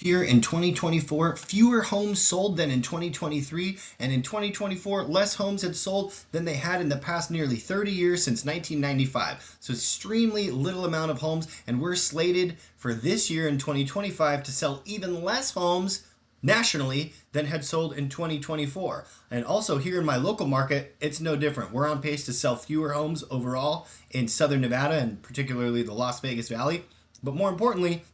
Year in 2024, fewer homes sold than in 2023, and in 2024, less homes had sold than they had in the past nearly 30 years since 1995. So, extremely little amount of homes, and we're slated for this year in 2025 to sell even less homes nationally than had sold in 2024. And also here in my local market, it's no different. We're on pace to sell fewer homes overall in Southern Nevada and particularly the Las Vegas Valley. But more importantly,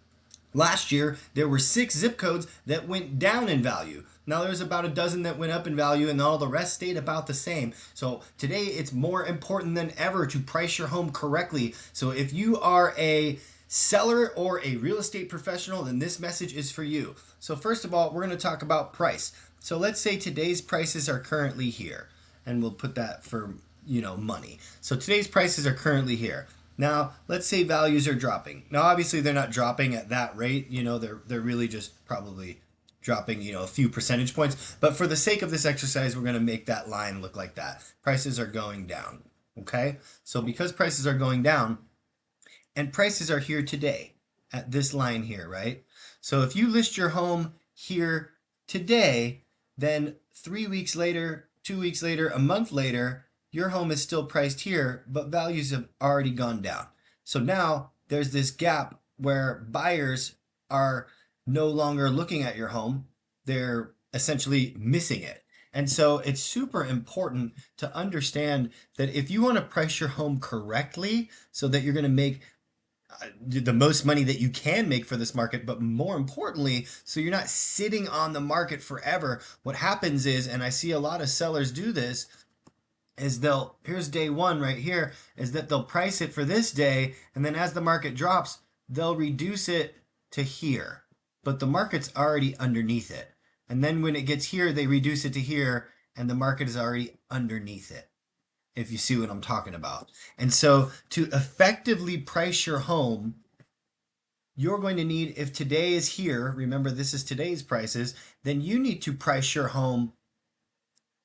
last year, there were 6 zip codes that went down in value. Now there's about a dozen that went up in value, and all the rest stayed about the same. So today, it's more important than ever to price your home correctly. So if you are a seller or a real estate professional, then this message is for you. So first of all, we're going to talk about price. So let's say today's prices are currently here, and we'll put that for money. So today's prices are currently here. Now, let's say values are dropping. Now, obviously, they're not dropping at that rate. They're really just probably dropping, a few percentage points. But for the sake of this exercise, we're going to make that line look like that. Prices are going down. Okay? So because prices are going down, and prices are here today at this line here, right? So if you list your home here today, then 3 weeks later, 2 weeks later, a month later, your home is still priced here, but values have already gone down. So now there's this gap where buyers are no longer looking at your home. They're essentially missing it. And so it's super important to understand that if you want to price your home correctly so that you're going to make the most money that you can make for this market, but more importantly, so you're not sitting on the market forever. What happens is, and I see a lot of sellers do this, is here's day one right here, is that they'll price it for this day, and then as the market drops, they'll reduce it to here. But the market's already underneath it. And then when it gets here, they reduce it to here, and the market is already underneath it, if you see what I'm talking about. And so to effectively price your home, you're going to need, if today is here, remember this is today's prices, then you need to price your home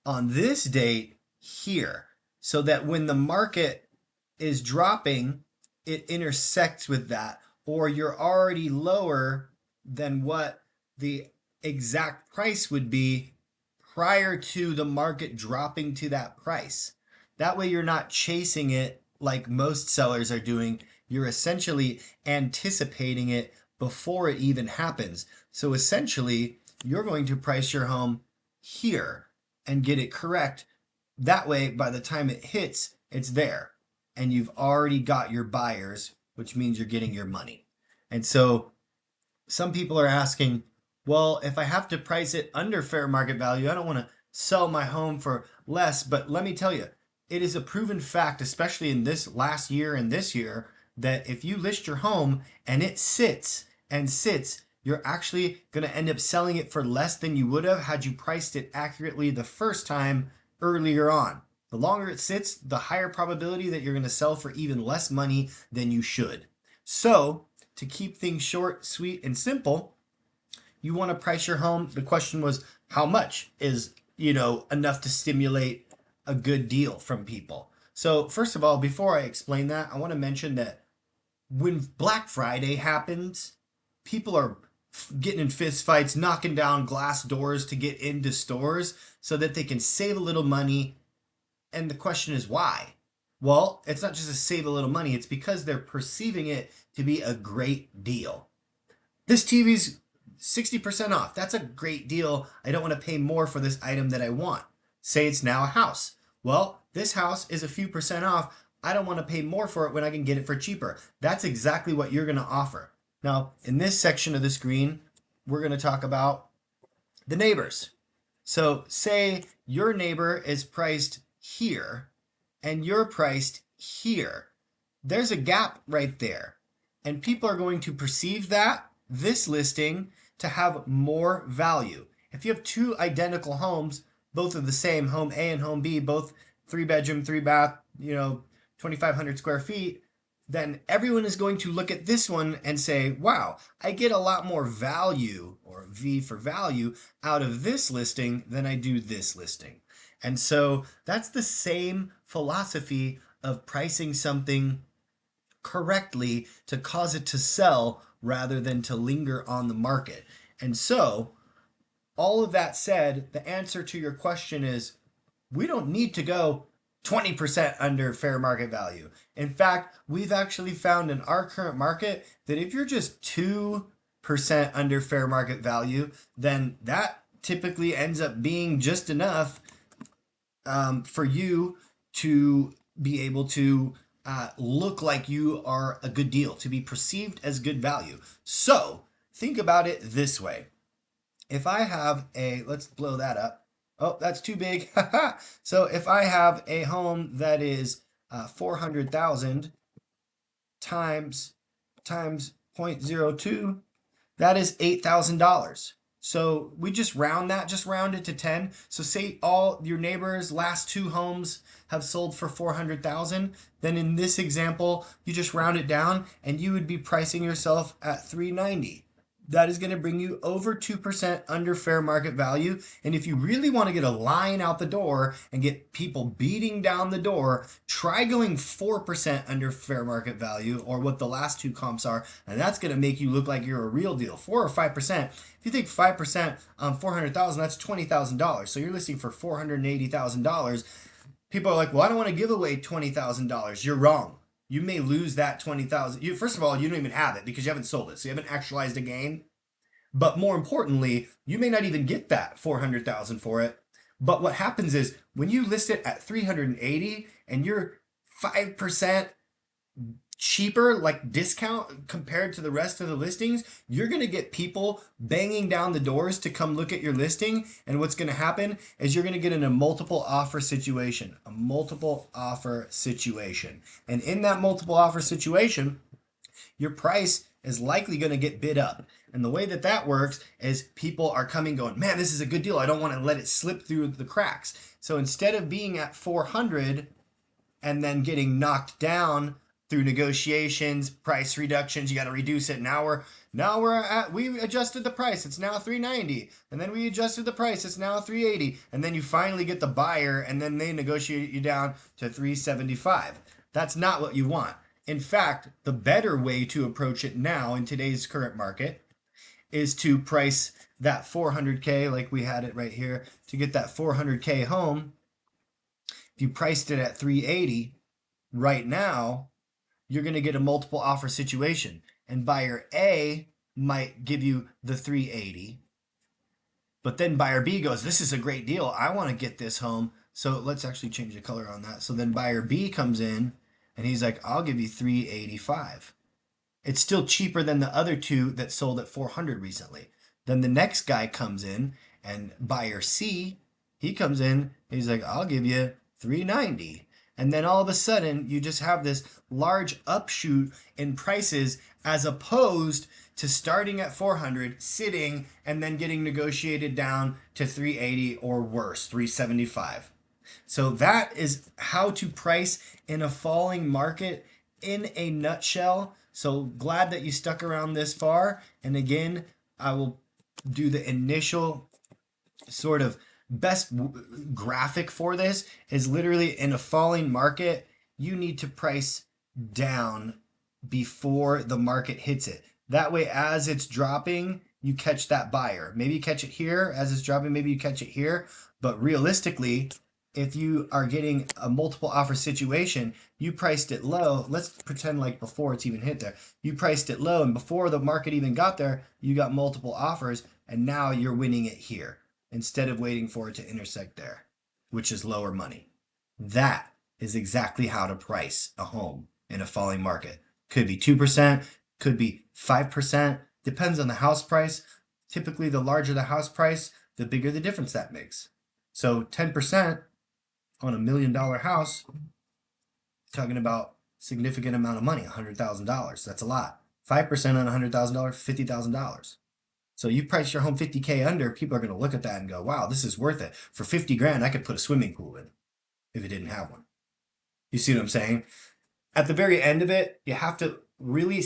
on this date here so that when the market is dropping, it intersects with that, or you're already lower than what the exact price would be prior to the market dropping to that price. That way, you're not chasing it like most sellers are doing. You're essentially anticipating it before it even happens. So essentially, you're going to price your home here and get it correct. That way, by the time it hits, it's there. And you've already got your buyers, which means you're getting your money. And so some people are asking, well, if I have to price it under fair market value, I don't want to sell my home for less. But let me tell you, it is a proven fact, especially in this last year and this year, that if you list your home and it sits and sits, you're actually going to end up selling it for less than you would have had you priced it accurately the first time earlier on. The longer it sits, the higher probability that you're going to sell for even less money than you should. So, to keep things short, sweet, and simple, you want to price your home. The question was, how much is, enough to stimulate a good deal from people? So, first of all, before I explain that, I want to mention that when Black Friday happens, people are getting in fist fights, knocking down glass doors to get into stores so that they can save a little money. And the question is why? Well, it's not just to save a little money, it's because they're perceiving it to be a great deal. This TV's 60% off. That's a great deal. I don't want to pay more for this item that I want. Say it's now a house. Well, this house is a few percent off. I don't want to pay more for it when I can get it for cheaper. That's exactly what you're going to offer. Now, in this section of the screen, we're going to talk about the neighbors. So say your neighbor is priced here and you're priced here. There's a gap right there. And people are going to perceive this listing to have more value. If you have two identical homes, both of the same, home A and home B, both 3 bedroom, 3 bath, 2,500 square feet, then everyone is going to look at this one and say, wow, I get a lot more value, or V for value, out of this listing than I do this listing. And so that's the same philosophy of pricing something correctly to cause it to sell rather than to linger on the market. And so, all of that said, the answer to your question is we don't need to go 20% under fair market value. In fact, we've actually found in our current market that if you're just 2% under fair market value, then that typically ends up being just enough for you to be able to look like you are a good deal, to be perceived as good value. So think about it this way. If I have let's blow that up. Oh, that's too big. So if I have a home that is 400,000 times 0.02, that is $8,000. So we just round that, just round it to 10. So say all your neighbors' last two homes have sold for 400,000. Then in this example, you just round it down and you would be pricing yourself at 390. That is going to bring you over 2% under fair market value. And if you really want to get a line out the door and get people beating down the door, try going 4% under fair market value, or what the last two comps are. And that's going to make you look like you're a real deal. 4 or 5%. If you think 5% on 400,000, that's $20,000. So you're listing for $480,000. People are like, well, I don't want to give away $20,000. You're wrong. You may lose that 20,000. First of all, you don't even have it because you haven't sold it. So you haven't actualized a gain. But more importantly, you may not even get that 400,000 for it. But what happens is when you list it at 380 and you're 5% cheaper, like discount compared to the rest of the listings, you're going to get people banging down the doors to come look at your listing. And what's going to happen is you're going to get in a multiple offer situation, And in that multiple offer situation, your price is likely going to get bid up. And the way that that works is people are coming going, man, this is a good deal. I don't want to let it slip through the cracks. So instead of being at 400 and then getting knocked down through negotiations, price reductions, you got to reduce it. We adjusted the price. It's now 390. And then we adjusted the price. It's now 380. And then you finally get the buyer and then they negotiate you down to 375. That's not what you want. In fact, the better way to approach it now in today's current market is to price that 400K, like we had it right here, to get that 400K home. If you priced it at 380 right now, you're going to get a multiple offer situation. And buyer A might give you the 380, but then buyer B goes, this is a great deal. I want to get this home. So let's actually change the color on that. So then buyer B comes in and he's like, I'll give you 385. It's still cheaper than the other two that sold at 400 recently. Then the next guy comes in and buyer C, he comes in and he's like, I'll give you 390. And then all of a sudden you just have this large upshoot in prices as opposed to starting at 400, sitting, and then getting negotiated down to 380 or worse, 375. So that is how to price in a falling market in a nutshell. So glad that you stuck around this far. And again, I will do the initial sort of best graphic for this is literally in a falling market, you need to price down before the market hits it. That way, as it's dropping, you catch that buyer. Maybe you catch it here as it's dropping, maybe you catch it here. But realistically, if you are getting a multiple offer situation, you priced it low. Let's pretend like before it's even hit there. You priced it low, and before the market even got there, you got multiple offers, and now you're winning it here instead of waiting for it to intersect there, which is lower money. That is exactly how to price a home in a falling market. Could be 2%, could be 5%, depends on the house price. Typically, the larger the house price, the bigger the difference that makes. So 10% on $1 million house, talking about significant amount of money, $100,000. That's a lot. 5% on $100,000, $50,000. So you price your home 50K under, people are going to look at that and go, wow, this is worth it. For 50 grand, I could put a swimming pool in if it didn't have one. You see what I'm saying? At the very end of it, you have to really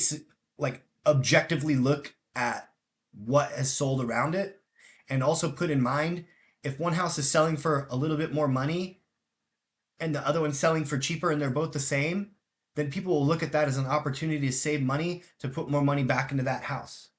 objectively look at what has sold around it, and also put in mind if one house is selling for a little bit more money and the other one's selling for cheaper and they're both the same, then people will look at that as an opportunity to save money to put more money back into that house.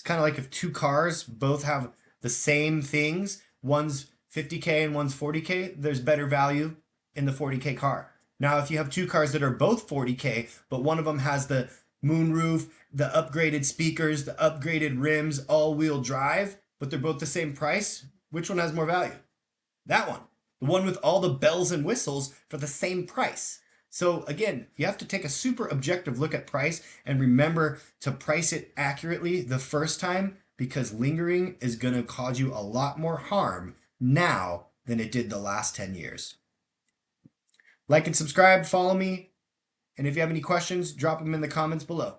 It's kind of like if two cars both have the same things, one's 50K and one's 40K, there's better value in the 40K car. Now, if you have two cars that are both 40K, but one of them has the moonroof, the upgraded speakers, the upgraded rims, all-wheel drive, but they're both the same price, which one has more value? That one. The one with all the bells and whistles for the same price. So again, you have to take a super objective look at price and remember to price it accurately the first time, because lingering is going to cause you a lot more harm now than it did the last 10 years. Like and subscribe, follow me, and if you have any questions, drop them in the comments below.